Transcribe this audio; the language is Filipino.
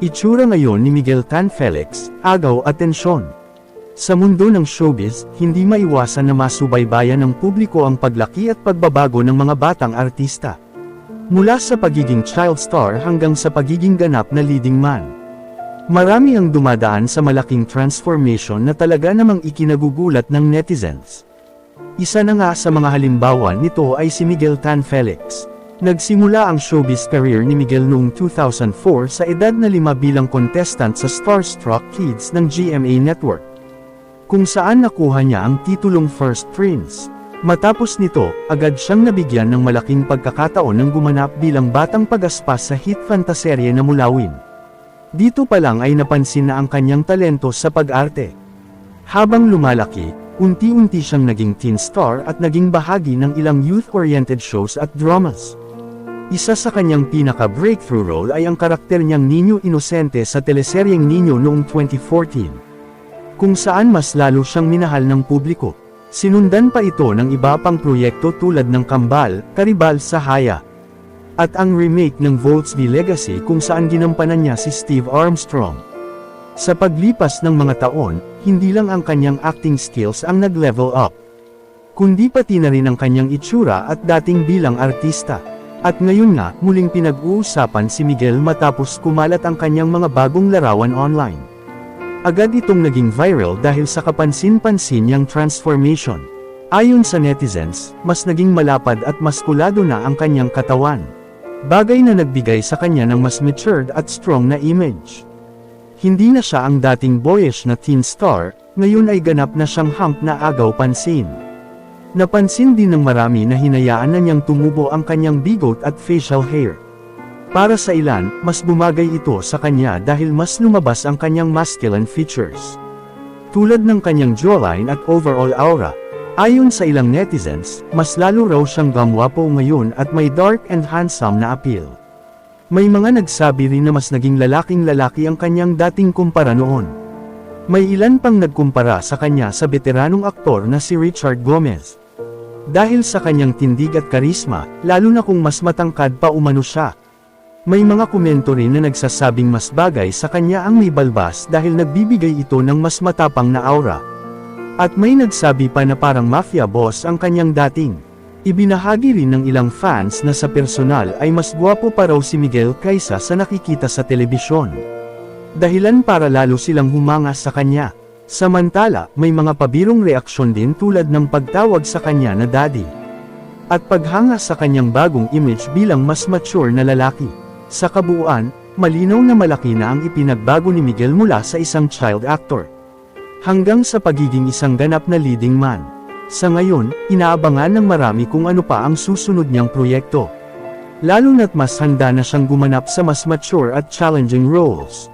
Itsura ngayon ni Miguel Tan Felix, agaw atensyon. Sa mundo ng showbiz, hindi maiwasan na masubaybayan ng publiko ang paglaki at pagbabago ng mga batang artista. Mula sa pagiging child star hanggang sa pagiging ganap na leading man. Marami ang dumadaan sa malaking transformation na talaga namang ikinagugulat ng netizens. Isa na nga sa mga halimbawa nito ay si Miguel Tan Felix. Nagsimula ang showbiz career ni Miguel noong 2004 sa edad na 5 bilang contestant sa Starstruck Kids ng GMA Network, kung saan nakuha niya ang titulong First Prince. Matapos nito, agad siyang nabigyan ng malaking pagkakataon ng gumanap bilang batang pagaspas sa hit fantaserye na Mulawin. Dito pa lang ay napansin na ang kanyang talento sa pag-arte. Habang lumalaki, unti-unti siyang naging teen star at naging bahagi ng ilang youth-oriented shows at dramas. Isa sa kanyang pinaka-breakthrough role ay ang karakter niyang Niño Inosente sa teleseryeng Niño noong 2014. Kung saan mas lalo siyang minahal ng publiko. Sinundan pa ito ng iba pang proyekto tulad ng Kambal, Karibal sa Haya. At ang remake ng Volts V Legacy kung saan ginampanan niya si Steve Armstrong. Sa paglipas ng mga taon, hindi lang ang kanyang acting skills ang nag-level up, kundi pati na rin ang kanyang itsura at dating bilang artista. At ngayon nga, muling pinag-uusapan si Miguel matapos kumalat ang kanyang mga bagong larawan online. Agad itong naging viral dahil sa kapansin-pansin niyang transformation. Ayon sa netizens, mas naging malapad at maskulado na ang kanyang katawan. Bagay na nagbigay sa kanya ng mas matured at strong na image. Hindi na siya ang dating boyish na teen star, ngayon ay ganap na siyang hunk na agaw pansin. Napansin din ng marami na hinayaan na niyang tumubo ang kanyang bigot at facial hair. Para sa ilan, mas bumagay ito sa kanya dahil mas lumabas ang kanyang masculine features. Tulad ng kanyang jawline at overall aura. Ayon sa ilang netizens, mas lalo raw siyang gamwapo ngayon at may dark and handsome na appeal. May mga nagsabi rin na mas naging lalaking lalaki ang kanyang dating kumpara noon. May ilan pang nagkumpara sa kanya sa veteranong aktor na si Richard Gomez. Dahil sa kanyang tindig at karisma, lalo na kung mas matangkad pa umano siya. May mga komento rin na nagsasabing mas bagay sa kanya ang may balbas dahil nagbibigay ito ng mas matapang na aura. At may nagsabi pa na parang mafia boss ang kanyang dating. Ibinahagi rin ng ilang fans na sa personal ay mas gwapo pa raw si Miguel kaysa sa nakikita sa telebisyon. Dahilan para lalo silang humanga sa kanya. Samantala, may mga pabirong reaksyon din tulad ng pagtawag sa kanya na daddy. At paghanga sa kanyang bagong image bilang mas mature na lalaki. Sa kabuuan, malinaw na malaki na ang ipinagbago ni Miguel mula sa isang child actor hanggang sa pagiging isang ganap na leading man. Sa ngayon, inaabangan ng marami kung ano pa ang susunod niyang proyekto. Lalo na't mas handa na siyang gumanap sa mas mature at challenging roles.